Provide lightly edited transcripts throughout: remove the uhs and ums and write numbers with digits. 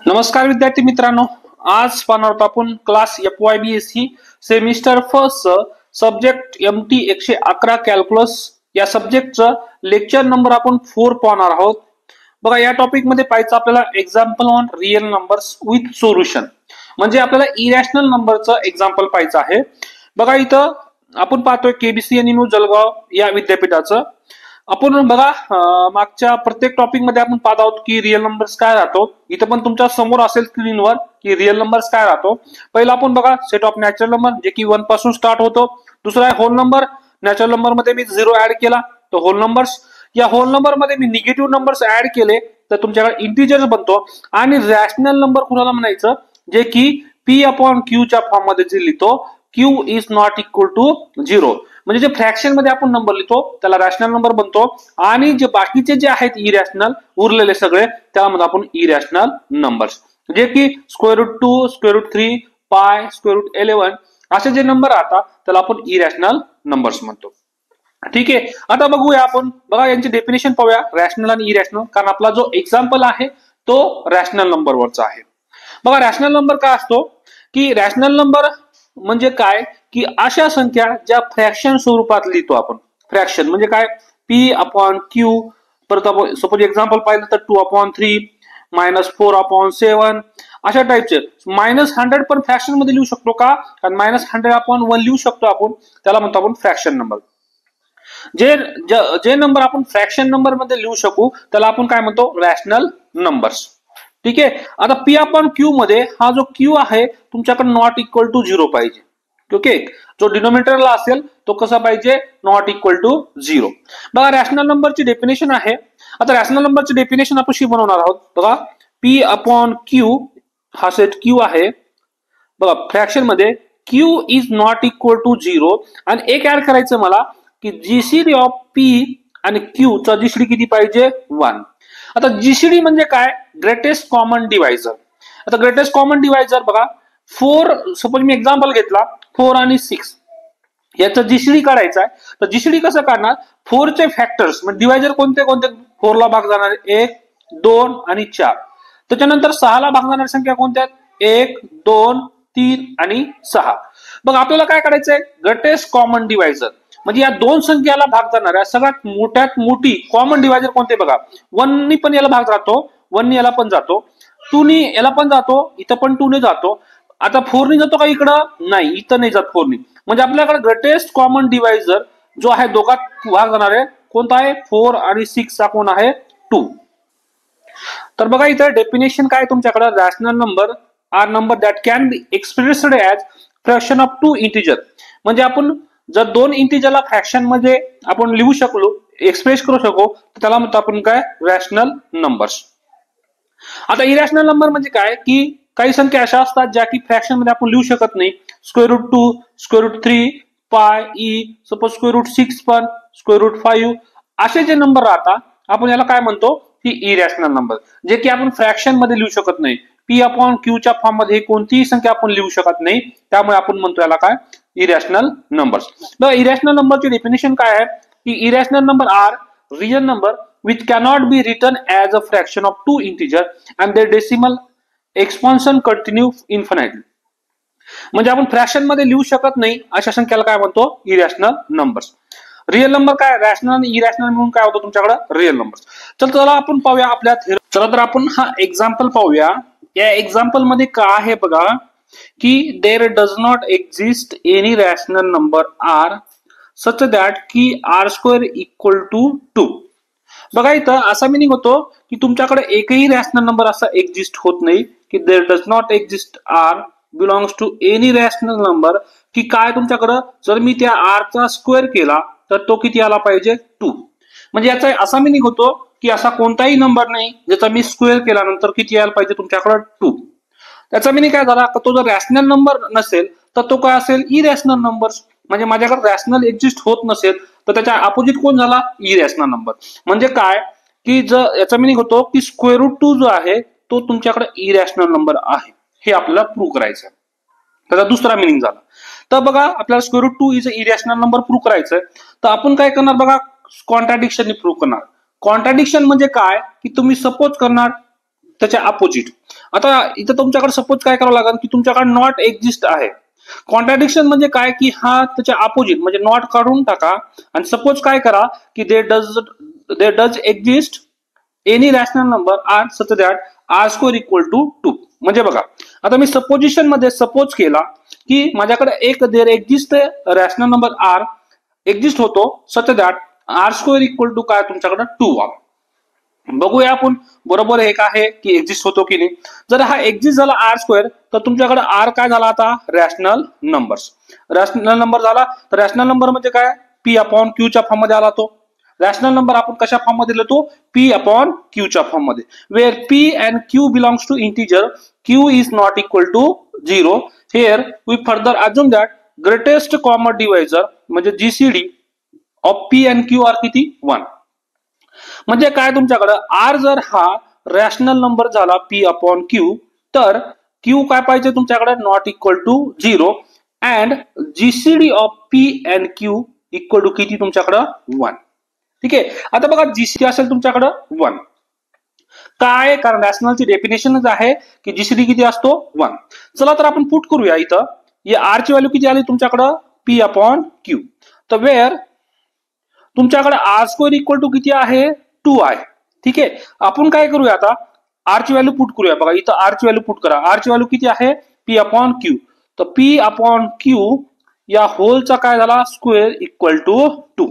नमस्कार विद्यार्थी मित्रांनो, आज पाहणार आहोत आपण class FYBSc semester first subject MT 111 calculus या सब्जेक्टचं लेक्चर नंबर आपण 4 पाहणार आहोत. बघा, या टॉपिक मध्ये पाहायचं आपल्याला example on real numbers with solution, म्हणजे आपल्याला इरॅशनल नंबरचं एक्झाम्पल पाहायचं आहे. बघा, इथं आपण पाहतोय KBCNMU जळगाव या विद्यापीठाचं. आपण बघा, मागच्या प्रत्येक टॉपिक मध्ये आपण पाहत आहोत की रिअल नंबर्स काय राहतो. इथं पण तुमच्या समोर असेल स्क्रीनवर की रिअल नंबर्स काय राहतो. पहिला आपण बघा सेट ऑफ नॅचरल नंबर, जे की 1 पासून स्टार्ट होतो. दुसरा आहे होल नंबर. नॅचरल नंबर मध्ये मी 0 ऍड केला तर होल नंबर्स. या होल नंबर मध्ये मी निगेटिव्ह नंबर्स ऍड केले तर तुमच्याकडे इंटिजर्स बनतो. आणि रॅशनल नंबर कुणाला म्हणायचं, जे की P/Q च्या फॉर्म मध्ये जे लिहितो, Q is not equal to 0, म्हणजे जे फ्रॅक्शन मध्ये आपण नंबर लिहितो त्याला रॅशनल नंबर बनतो. आणि जे बाकीचे जे आहेत इरॅशनल उरलेले सगळे, त्यामध्ये आपण इरॅशनल नंबर्स, जे की √2, √3, पाय, √11 असे जे नंबर राहतात त्याला आपण इरॅशनल नंबर्स म्हणतो. ठीक आहे, आता बघूया आपण. बघा, यांची डेफिनेशन पाहूया, रॅशनल आणि इरॅशनल, कारण आपला जो एक्झाम्पल आहे तो रॅशनल नंबरवरचा आहे. बघा, रॅशनल नंबर काय असतो की रॅशनल नंबर म्हणजे काय की अशा संख्या ज्या फ्रॅक्शन स्वरूपात लिहितो आपण. फ्रॅक्शन म्हणजे काय, P/Q. परत आपण सपोज एक्झाम्पल पाहिलं तर 2/3, -4/7 अशा टाइपचे. -100 पण फ्रॅक्शन मध्ये लिहू शकतो का, कारण -100/1 लिहू शकतो आपण, त्याला म्हणतो आपण फ्रॅक्शन नंबर. जे नंबर आपण फ्रॅक्शन नंबर मध्ये लिहू शकू त्याला आपण काय म्हणतो, रॅशनल नंबर्स. ठीक आहे, आता P/Q मध्ये हा जो Q आहे तुमच्याकडे नॉट इक्वल टू 0 पाहिजे. ओके, जो डिनोमिनेटरला असेल तो कसा पाहिजे, नॉट इक्वल टू 0. बघा, रॅशनल नंबरची डेफिनेशन आहे. आता रॅशनल नंबरची डेफिनेशन आपण शी बनवणार आहोत. बघा, P/Q हा सेट Q आहे. बघा, फ्रॅक्शन मध्ये Q is not equal to 0 आणि एक ऍड करायचं मला की GCD ऑफ P आणि Q चा GCD किती पाहिजे, 1. आता GCD म्हणजे काय, ग्रेटेस्ट कॉमन डिवायझर. आता ग्रेटेस्ट कॉमन डिवायझर बघा, 4, सपोज मी एक्झाम्पल घेतला 4 आणि 6 याचा GCD काढायचा आहे. तर GCD कसं काढणार, 4 चे फॅक्टर्स म्हणजे डिवायझर कोणते कोणते, 4 ला भाग जाणारे 1, 2 आणि 4. त्याच्यानंतर 6 ला भाग जाणाऱ्या संख्या कोणत्या, 1, 2, 3 आणि 6. बघ, आपल्याला काय करायचंय, ग्रेटेस्ट कॉमन डिवायझर म्हणजे या दोन संख्याला भाग जाणाऱ्या सगळ्यात मोठ्यात मोठी कॉमन डिवायझर कोणते. बघा, 1 नी पण याला भाग जातो, 1 नी याला पण जातो, 2 नी याला पण जातो, इथं पण 2 ने जातो. आता 4 नी जातो का इकडं, नाही, इथं नाही जात 4 नी. म्हणजे आपल्याकडे ग्रेटेस्ट कॉमन डिवायझर जो आहे दोघात भाग जाणार आहे कोणता आहे, 4 आणि 6 चा कोण आहे, 2. तर बघा, इथं डेफिनेशन काय तुमच्याकडे, rational number are number that can be expressed as fraction of 2 integer. म्हणजे आपण जर 2 इंटिजरला फ्रॅक्शन मध्ये आपण लिहू शकलो, एक्सप्रेस करू शकू, तर त्याला म्हणतो आपण काय, रॅशनल नंबर्स. आता इरॅशनल नंबर म्हणजे काय की काही संख्या अशा असतात ज्या की फ्रॅक्शन मध्ये आपण लिहू शकत नाही. √2, √3, पाय, सपोज √6 पण, √5 असे जे नंबर राहतात आपण याला काय म्हणतो, ही इरॅशनल नंबर, जे की आपण फ्रॅक्शन मध्ये लिहू शकत नाही. P/Q च्या फॉर्म मध्ये कोणतीही संख्या आपण लिहू शकत नाही, त्यामुळे आपण म्हणतो याला काय, इरॅशनल नंबर्स. बघा, इरॅशनल नंबरची डेफिनेशन काय आहे की irrational number are real number which cannot be written as a fraction of 2 integer and their decimal expansion continue infinitely. म्हणजे आपण फ्रॅक्शन मध्ये लिहू शकत नाही अशा संख्याला काय म्हणतो, इरॅशनल नंबर्स. रिअल नंबर काय, रॅशनल आणि इरॅशनल म्हणून काय होतं तुमच्याकडे, रिअल नंबर्स. चला आपण पाहूया आपल्या, चला तर आपण हा एक्झाम्पल पाहूया. या एक्झाम्पल मध्ये काय आहे बघा की there does not exist any rational number r such that की r² इक्वल टू 2. बघा, इथं असा मिनिंग होतो की तुमच्याकडे एकही रॅशनल नंबर असा एक्झिस्ट होत नाही की there does not exist r belongs to any rational number, की काय तुमच्याकडं जर मी त्या r चा स्क्वेअर केला तर तो किती आला पाहिजे, 2. म्हणजे याचा असा मिनिंग होतो की असा कोणताही नंबर नाही ज्याचा मी स्क्वेअर केल्यानंतर किती यायला पाहिजे तुमच्याकडे, 2. त्याचा मिनिंग काय झाला, तो जर रॅशनल नंबर नसेल तर तो काय असेल, इरॅशनल नंबर्स. म्हणजे माझ्याकडे रॅशनल एक्झिस्ट होत नसेल तर त्याच्या अपोजिट कोण झाला, इरॅशनल नंबर. म्हणजे काय की जर याचा मिनिंग होतो की √2 जो आहे तो तुमच्याकडे इरॅशनल नंबर आहे, हे आपल्याला प्रूव्ह करायचं आहे. त्याचा दुसरा मिनिंग झाला. तर बघा, आपल्याला √2 is a irrational number prove करायचंय, तर आपण काय करणार बघा, कॉन्ट्राडिक्शननी प्रूव्ह करणार. कॉन्ट्राडिक्शन म्हणजे काय की तुम्ही सपोज करणार त्याच्या अपोजिट. आता इथं तुमच्याकडे सपोज काय करावं लागेल की तुमच्याकडे नॉट एक्झिस्ट आहे. कॉन्ट्राडिक्शन म्हणजे काय की हा त्याच्या अपोजिट म्हणजे नॉट काढून टाका आणि सपोज काय करा की they does exist any rational number r such that r square equal to 2. म्हणजे बघा आता मी सपोजिशन मध्ये सपोज केला की माझ्याकडे एक there exist rational number r exist होतो such that r square equal to काय तुमच्याकडे 2 आला. बघूया आपण बरोबर हे काय आहे की एक्झिस्ट होतो की नाही. जर हा एक्झिस्ट झाला आर स्क्वेअर तर तुमच्याकडे आर काय झाला आता रॅशनल नंबर्स. रॅशनल नंबर झाला तर रॅशनल नंबर म्हणजे काय पी अपॉन क्यू च्या फॉर्म मध्ये आला तो. रॅशनल नंबर आपण कशा फॉर्म मध्ये लिहितो पी अपॉन क्यू च्या फॉर्म मध्ये where P and Q belongs to integer Q is not equal to 0. Here we further assume that greatest common divisor म्हणजे GCD of P and Q are किती 1. म्हणजे काय तुमच्याकडे r जर हा rational number झाला पी अपॉन क्यू तर Q काय पाहिजे तुमच्याकडे not equal to 0 and GCD of P and Q equal to किती तुमच्याकडे 1. ठीक आहे. आता बघा जीसीडी असेल तुमच्याकडे 1 काय कारण रॅशनलची डेफिनेशनच आहे की जीसीडी किती असतो 1. चला तर आपण पुट करूया इथं या आर ची व्हॅल्यू किती आली तुमच्याकडे पी अपॉन क्यू. तर वेअर तुमच्याकडे आर स्क्वेअर इक्वल टू किती आहे 2 आहे. ठीक आहे. आपण काय करूया आता आर ची व्हॅल्यू पुट करूया. बघा इथं आर ची व्हॅल्यू पुट करा. आर ची व्हॅल्यू किती आहे पी अपॉन क्यू. तर पी अपॉन क्यू या होलचा काय झाला स्क्वेअर इक्वल टू 2.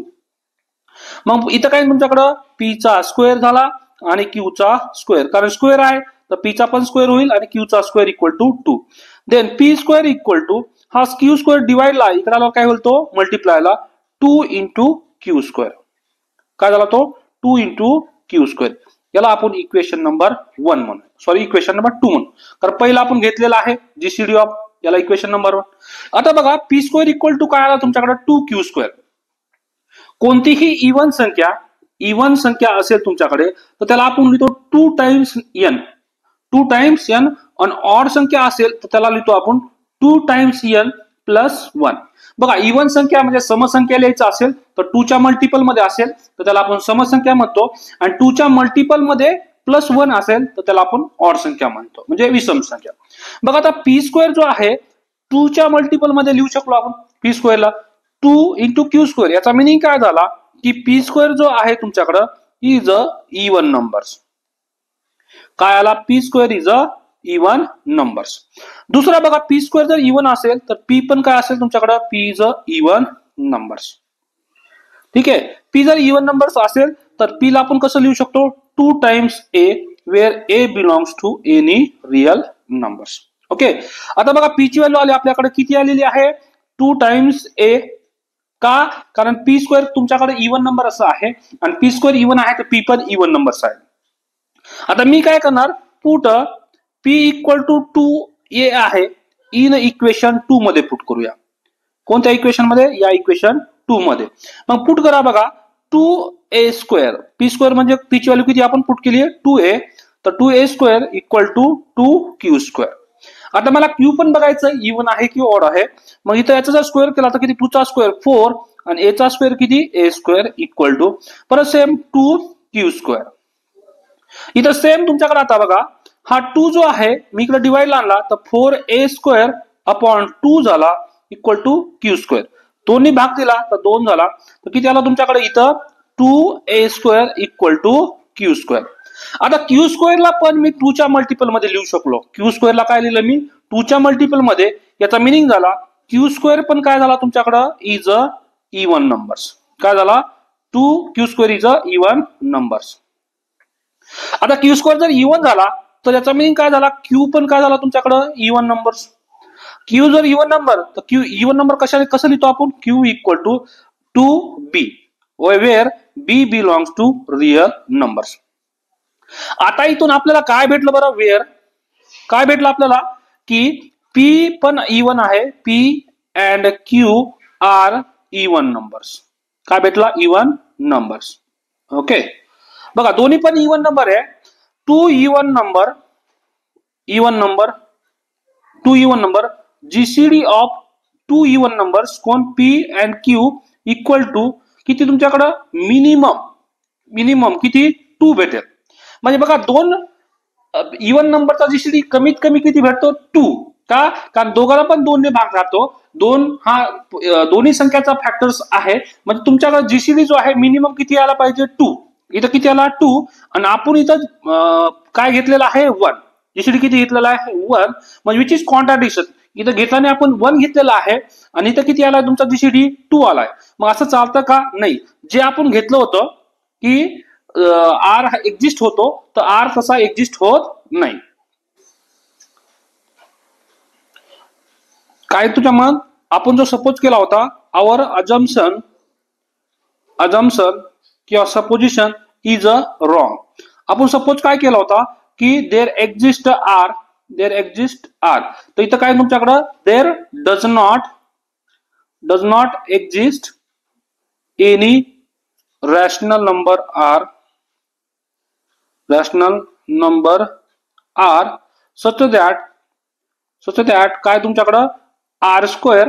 मग इथं काय तुमच्याकडं पी चा स्क्वेअर झाला आणि क्यू चा स्क्वेअर कारण स्क्वेअर आहे तर पी चा पण स्क्वेअर होईल आणि क्यू चा square equal to 2. Then p square equal to हा क्यू स्क्वेअर डिवाइडला इकडे काय होतो मल्टिप्लायला 2 इंटू क्यू स्क्वेअर. काय झाला तो 2 इंटू क्यू स्क्वेअर. याला आपण इक्वेशन नंबर 1 म्हणू सॉरी इक्वेशन नंबर 2 म्हणू कारण पहिला आपण घेतलेला आहे जीसीडी ऑफ याला इक्वेशन नंबर 1. आता बघा पी स्क्वेअर इक्वल टू काय आला तुमच्याकडे 2 क्यू स्क्वेअर. कोणतीही इव्हन संख्या असेल तुमच्याकडे तर त्याला आपण लिहितो 2 टाइम्स एन. 2 टाइम्स एन आणि ऑड संख्या असेल तर त्याला लिहितो आपण 2 टाइम्स एन प्लस 1. बघा इव्हन संख्या म्हणजे समसंख्या लिहायचं असेल तर 2 च्या मल्टिपल मध्ये असेल तर त्याला आपण समसंख्या म्हणतो आणि 2 च्या मल्टिपल मध्ये प्लस 1 असेल तर त्याला आपण ऑड संख्या म्हणतो म्हणजे विषम संख्या. बघा आता पी स्क्वेअर जो आहे 2 च्या मल्टिपल मध्ये लिहू शकलो आपण पी स्क्वेअरला 2 इंटू क्यू स्क्वेअर. याचा मिनिंग काय झाला की पी स्क्वेअर जो आहे तुमच्याकडे इज अ इव्हन नंबर्स. काय आला P square is a even numbers. दुसरा बघा पी स्क्वेअर जर इव्हन असेल तर पी पण काय असेल तुमच्याकडे P is a even numbers. ठीक आहे. पी जर इव्हन नंबर्स असेल तर पी ला आपण कसं लिहू शकतो 2 times a where a belongs to any real numbers. Okay. आता बघा पी ची व्हॅल्यू आली आपल्याकडे किती आलेली आहे 2 टाइम्स ए. का कारण पी स्क्वेअर तुमच्याकडे इव्हन नंबर असं आहे आणि पी स्क्वेअर इव्हन आहे तर पी पण इव्हन नंबर्स आहे. आता मी काय करणार पुट पी इक्वल टू 2 ए आहे इन इक्वेशन 2 मध्ये पुट करूया. कोणत्या इक्वेशन मध्ये या इक्वेशन 2 मध्ये. मग पुट करा बघा 2a स्क्वेअर पी स्क्वेअर म्हणजे पी ची व्हॅल्यू किती आपण पुट केली आहे 2a तर 2a square equal to 2q square. आता मला क्यू पण बघायचं इव्हन आहे की ऑड आहे. मग इथं याचा जर स्क्वेअर केला तर किती 2 चा स्क्वेअर 4 आणि ए चा स्क्वेअर किती ए स्क्वेअर इक्वल टू परत सेम 2q स्क्वेअर. इथं सेम तुमच्याकडे आता बघा हा 2 जो आहे मी इकडे डिवाइड आणला तर 4a स्क्वेअर अपॉन 2 झाला इक्वल टू क्यू स्क्वेअर. दोन्ही भाग दिला तर 2 झाला तर किती आला तुमच्याकडे इथं 2a square equal to q square. आता क्यू स्क्वेअरला पण मी 2 च्या मल्टिपल मध्ये लिहू शकलो. क्यू स्क्वेअरला काय लिहिलं मी 2 च्या मल्टिपल मध्ये. याचा मिनिंग झाला क्यू स्क्वेअर पण काय झाला तुमच्याकडे इज अ इव्हन नंबर्स. काय झाला 2q square is a even numbers. आता क्यू स्क्वेअर जर इव्हन झाला तर याचा मिनिंग काय झाला क्यू पण काय झाला तुमच्याकडे इव्हन नंबर्स. क्यू जर इव्हन नंबर तर क्यू इव्हन नंबर कसं लिहितो आपण q equal to 2b where b belongs to real numbers. आता इथून आपल्याला काय भेटलं बरं वेअर काय भेटलं आपल्याला की p पण इव्हन आहे p and q are even numbers. काय भेटला इव्हन नंबर्स. ओके. बघा दोन्ही पण इव्हन नंबर आहे 2 even number GCD of 2 even numbers कोण p and q equal to किती तुमच्याकडे मिनिमम किती 2 भेटेल. म्हणजे बघा दोन इवन नंबरचा जीसीडी कमीत कमी किती भेटतो 2 का कारण दोघांना पण 2 ने भाग राहतो 2 हा दोन्ही संख्याचा फॅक्टर्स आहे म्हणजे तुमच्याकडे जीसीडी जो आहे मिनिमम किती आला पाहिजे 2 इथं किती आला 2 आणि आपण इथं काय घेतलेलं आहे 1 जीसीडी किती घेतलेला आहे 1 म्हणजे विच इज कॉन्ट्राडिक्शन इथं घेताना आपण 1 घेतलेला आहे आणि इथं किती आलाय तुमचा जीसीडी 2 आलाय मग असं चालतं का नाही जे आपण घेतलं होतं की आर एक्झिस्ट होतो तर आर तसा एक्झिस्ट होत नाही काय तुझ्या मग आपण जो सपोज केला होता आवर अजम्पशन किंवा सपोजिशन इज अ रॉंग आपण सपोज काय केला होता की देर एक्झिस्ट आर तर इथं काय तुमच्याकडं there does not exist any rational number r such that काय तुमच्याकडं आर स्क्वेअर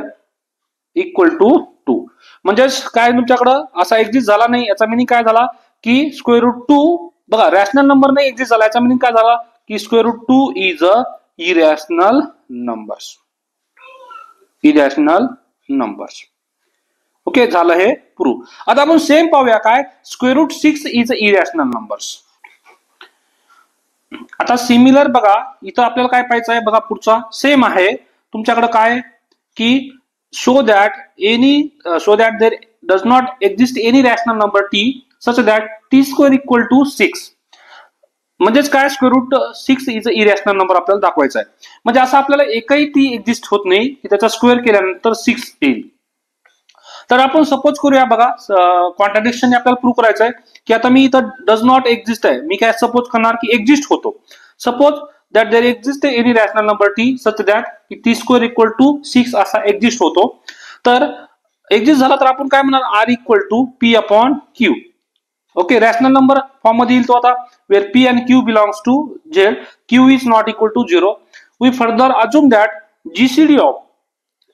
इक्वल टू 2 म्हणजे काय तुमच्याकडं असा एक्झिस्ट झाला नाही याचा मिनिंग काय झाला की स्क्वेअर रूट 2 बघा रॅशनल नंबर नाही एक्झिस्ट झाला याचा मिनिंग काय झाला की square root 2 is a irrational numbers okay झालं हे प्रूव्ह आता आपण सेम पाहूया काय square root 6 is a irrational numbers आता सिमिलर बघा इथं आपल्याला काय पाहायचं आहे बघा पुढचा सेम आहे तुमच्याकडे काय की show that there does not exist any rational number t such that t square equal to 6 म्हणजेच काय square root 6 is a irrational number आपल्याला दाखवायचा आहे म्हणजे असं आपल्याला एकही टी एक्झिस्ट होत नाही की त्याचा स्क्वेअर केल्यानंतर 6 येईल तर आपण सपोज करूया बघा कॉन्ट्राडिक्शन आपल्याला प्रूव्ह करायचं आहे की आता मी इथं डज नॉट एक्झिस्ट आहे मी काय सपोज करणार की एक्झिस्ट होतो suppose that there exist any rational number t such that t square equal to 6 असा एक्झिस्ट होतो तर एक्झिस्ट झाला तर आपण काय म्हणणार r equal to p upon q okay rational number form मध्ये येईल तो आता where P and Q belongs to z q is not equal to 0 we further assume that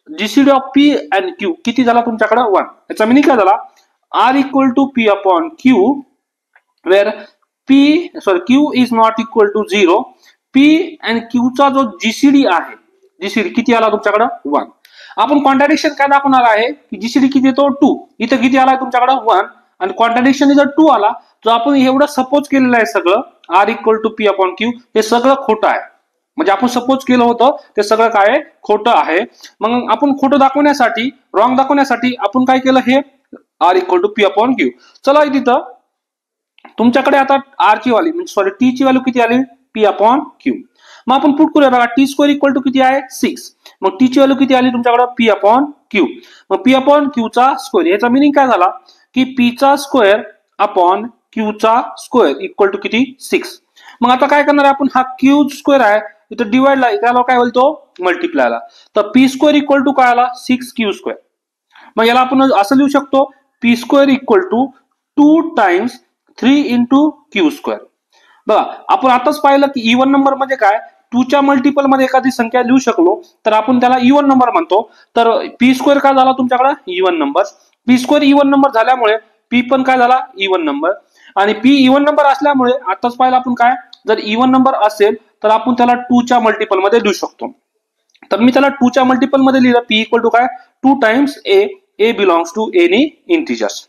GCD of P and q किती झाला तुमच्याकडे 1 याचा meaning काय झाला r equal to p upon q where q is not equal to 0 p and q चा जो GCD आहे GCD किती आला तुमच्याकडे 1 आपण कॉन्ट्राडिक्शन काय दाखवणार आहे की जीसीडी किती येतो 2 इथं किती आला तुमच्याकडे 1 आणि कॉन्ट्राडिक्शन जर 2 आला तर आपण एवढं सपोज केलेलं आहे सगळं r equal to p upon q हे सगळं खोटं आहे म्हणजे आपण सपोज केलं होतं ते सगळं काय खोटं आहे मग आपण खोटं दाखवण्यासाठी रॉंग दाखवण्यासाठी आपण काय केलं हे r equal to p upon q चला तिथं तुमच्याकडे आता आर ची व्हॅल्यू म्हणजे सॉरी टी ची व्हॅल्यू किती आली पी अपॉन क्यू मग आपण पुट करूया बघा टी स्क्वेअर इक्वल टू किती आहे 6 मग टी ची व्हॅल्यू किती आली तुमच्याकडे पी अपॉन क्यू मग पी अपॉन क्यू चा स्क्वेअर याचा मिनिंग काय झाला की पी चा स्क्वेअर अपॉन क्यू चा स्क्वेअर इक्वल टू किती 6 मग आता काय करणार आपण हा क्यू स्क्वेअर आहे इथं डिवाइडला त्याला काय होईल तो मल्टिप्लायला तर पी स्क्वेअर इक्वल टू काय आला 6 क्यू स्क्वेअर मग याला आपण असं लिहू शकतो p square equal to 2 times 3 into q square बघा आपण आताच पाहिलं की इवन नंबर म्हणजे काय 2 च्या मल्टिपल मध्ये एखादी संख्या लिहू शकलो तर आपण त्याला इवन नंबर म्हणतो तर पी स्क्वेअर काय झाला तुमच्याकडे even number P square even number झाल्यामुळे पी पण काय झाला इवन नंबर आणि पी इवन नंबर असल्यामुळे आताच पाहिलं आपण काय जर इवन नंबर असेल तर आपण त्याला 2 च्या मल्टिपल मध्ये लिहू शकतो तर मी त्याला 2 च्या मल्टिपल मध्ये लिहिलं पी इक्वल टू काय 2 times a belongs to any integers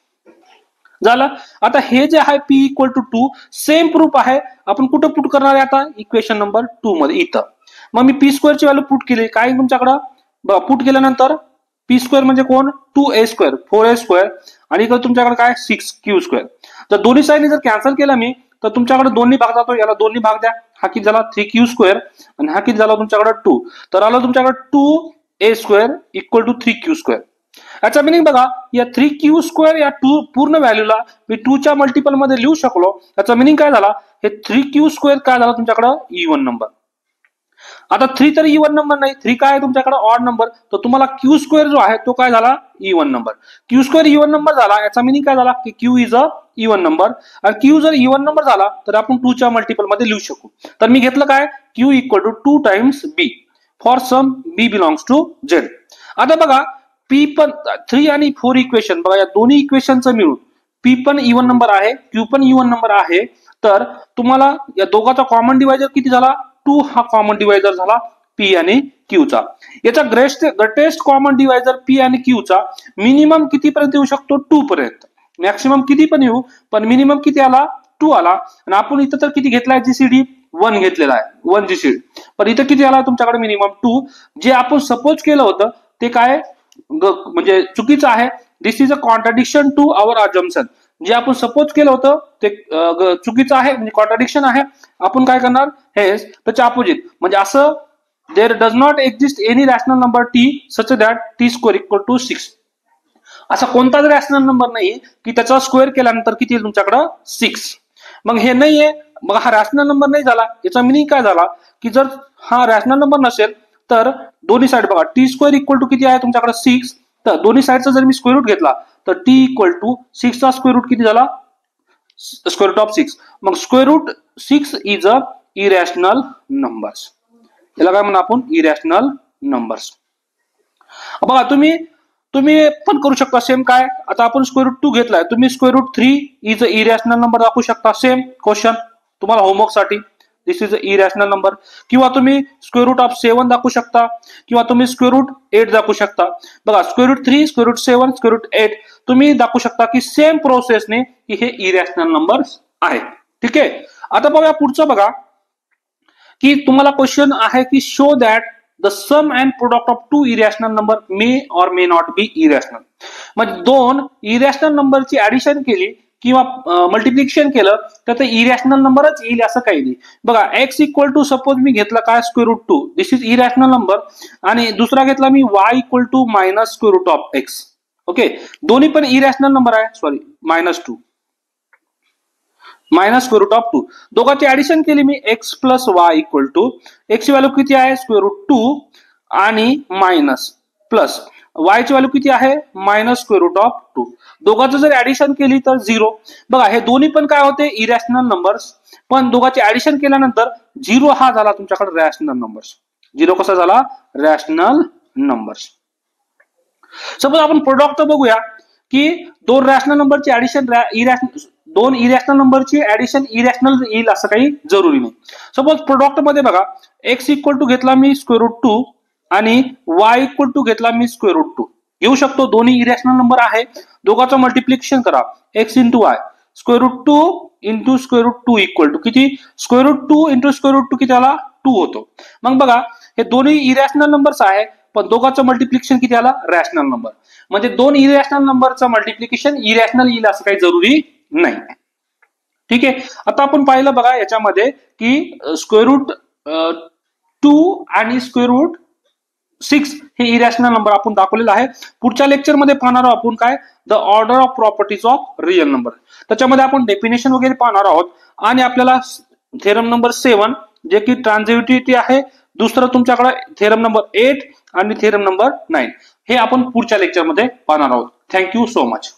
झालं आता हे जे आहे p equal to 2 same proof आहे आपण कुठं पुट करणार आहे आता इक्वेशन नंबर 2 मध्ये इथं मग मी पी स्क्वेअर ची व्हॅल्यू पुट केली काय तुमच्याकडं पुट केल्यानंतर पी स्क्वेअर म्हणजे कोण 2a स्क्वेअर 4a स्क्वेअर आणि इकडे तुमच्याकडे काय 6 क्यू स्क्वेअर जर दोन्ही साईडने जर कॅन्सल केलं मी तर तुमच्याकडे दोन्ही भाग जातो याला दोन्ही भाग द्या हा किती झाला 3 क्यू स्क्वेअर आणि हा किती झाला तुमच्याकडे 2 तर आला तुमच्याकडे 2a square equal to 3 q square याचा मिनिंग बघा या 3 क्यू स्क्वेअर या 2 पूर्ण व्हॅल्यूला मी 2 च्या मल्टिपल मध्ये लिहू शकलो याचा मिनिंग काय झाला हे 3 क्यू स्क्वेअर काय झाला तुमच्याकडे इवन नंबर आता 3 तर इवन नंबर नाही 3 काय आहे तुमच्याकडे ऑड नंबर तर तुम्हाला क्यू स्क्वेअर जो आहे तो काय झाला even number Q square even number झाला याचा मिनिंग काय झाला की Q is a even number आणि क्यू जर इवन नंबर झाला तर आपण 2 च्या मल्टिपल मध्ये लिहू शकू तर मी घेतलं काय q equal to 2 times b for some b belongs to z आता बघा पी पण 3 आणि 4 इक्वेशन बघा या दोन्ही इक्वेशनचं मिळून पी पण इवन नंबर आहे क्यू पण इवन नंबर आहे तर तुम्हाला या दोघांचा कॉमन डिवायझर किती झाला? 2 हा कॉमन डिवायझर झाला पी आणि क्यूचा. याचा ग्रेटेस्ट कॉमन डिवायझर पी आणि क्यूचा मिनिमम किती पर्यंत येऊ शकतो? 2 पर्यंत. मॅक्सिमम किती पण येऊ, पण मिनिमम किती आला? 2 आला. आणि आपण इथं तर किती घेतलाय जीसीडी? 1 घेतलेला आहे, 1 जीसीडी. पण इथं किती आला तुमच्याकडे? मिनिमम 2. जे आपण सपोज केलं होतं ते काय म्हणजे चुकीचं आहे. This is a contradiction to our assumption. जे आपण सपोज केलं होतं ते चुकीचं आहे, म्हणजे कॉन्ट्राडिक्शन आहे. आपण काय करणार? हे त्याच्या अपोजिट, म्हणजे असं there does not exist any rational number t such that t square equal to 6. असा कोणताच रॅशनल नंबर नाही की त्याचा स्क्वेअर केल्यानंतर किती येईल तुमच्याकडं? 6. मग हे नाहीये, मग हा रॅशनल नंबर नाही झाला. याचा मिनिंग काय झाला की जर हा रॅशनल नंबर नसेल तर दोन्ही साइड बघा, टी स्क्वेअर इक्वल टू किती आहे तुमच्याकडे? 6. तर दोन्ही साइडचा जर मी स्क्वेअर रूट घेतला तर टी इक्वल टू 6 चा स्क्वेअर रूट किती झाला? Square root of 6. मग square root 6 is a irrational numbers. याला काय म्हणू आपण? Irrational numbers. बघा तुम्ही पण करू शकता सेम. काय आता आपण स्क्वेअर रूट 2 घेतलाय, तुम्ही square root 3 is a irrational number दाखवू शकता. सेम क्वेश्चन तुम्हाला होमवर्क साठी, this is a irrational number. किंवा तुम्ही स्क्वेअर रूट ऑफ 7 दाखवू शकता, किंवा तुम्ही स्क्वेअर रूट 8 दाखवू शकता. बघा square root 3, square root 7, square root 8 तुम्ही दाखवू शकता की सेम प्रोसेसने की हे इरॅशनल नंबर्स आहेत. ठीक आहे. आता बघा पुढचं बघा की तुम्हाला क्वेश्चन आहे की show that the sum and product of two irrational number may or may not be irrational. म्हणजे दोन इरॅशनल नंबरची ऍडिशन केली किंवा मल्टिप्लिकेशन केलं तर ते इरॅशनल नंबरच येईल असं काही नाही. बघा एक्स इक्वल टू सपोज मी घेतला काय? Square root 2. This is irrational number. आणि दुसरा घेतला मी Y equal to minus square root of X. Okay, दोन्ही पण इरॅशनल नंबर आहे. Sorry, -2 minus square root of 2. दोघांची ऍडिशन केली मी, X plus Y equal to X ची व्हॅल्यू किती आहे? स्क्वेअर रूट 2 आणि मायनस प्लस वाय ची व्हॅल्यू किती आहे? Minus square root of 2. दोघांचं जर ऍडिशन केली तर 0. बघा हे दोन्ही पण काय होते? Irrational numbers. पण दोघांची ऍडिशन केल्यानंतर 0 हा झाला तुमच्याकडे रॅशनल नंबर्स. 0 कसा झाला? Rational numbers. सपोज आपण प्रोडक्ट बघूया की दोन रॅशनल नंबरची ऍडिशन दोन इरॅशनल नंबरची ऍडिशन इरॅशनल येईल असं काही जरुरी नाही. सपोज प्रोडक्ट मध्ये बघा, एक्स इक्वल टू घेतला मी स्क्वेअर रूट 2 आणि वाय इक्वल टू घेतला मी स्क्वेअर रूट 2. येऊ शकतो, दोन्ही इरॅशनल नंबर आहे. दोघांचं मल्टिप्लिकेशन करा, X into Y, square root 2 into square root 2 equal to किती? Square root 2 into square root 2 किती आला? 2 होतो. मग बघा हे दोन्ही इरॅशनल नंबर्स आहे, पण दोघांचं मल्टिप्लिकेशन किती आला? Rational number. म्हणजे दोन इरॅशनल नंबरचं मल्टिप्लिकेशन इरॅशनल येईल असं काही जरुरी नाही. ठीक आहे. आता आपण पाहिलं बघा याच्यामध्ये की स्क्वेअर रूट 2 आणि स्क्वेअर रूट 6 हे इरॅशनल नंबर आपण दाखवलेलं आहे. पुढच्या लेक्चरमध्ये पाहणार आहोत आपण काय? The order of properties of real number. त्याच्यामध्ये आपण डेफिनेशन वगैरे पाहणार आहोत आणि आपल्याला थेरम नंबर 7 जे की ट्रान्झिटिव्हिटी आहे, दुसरं तुमच्याकडे थेरम नंबर 8 आणि थेरम नंबर 9 हे आपण पुढच्या लेक्चरमध्ये पाहणार आहोत. Thank you so much.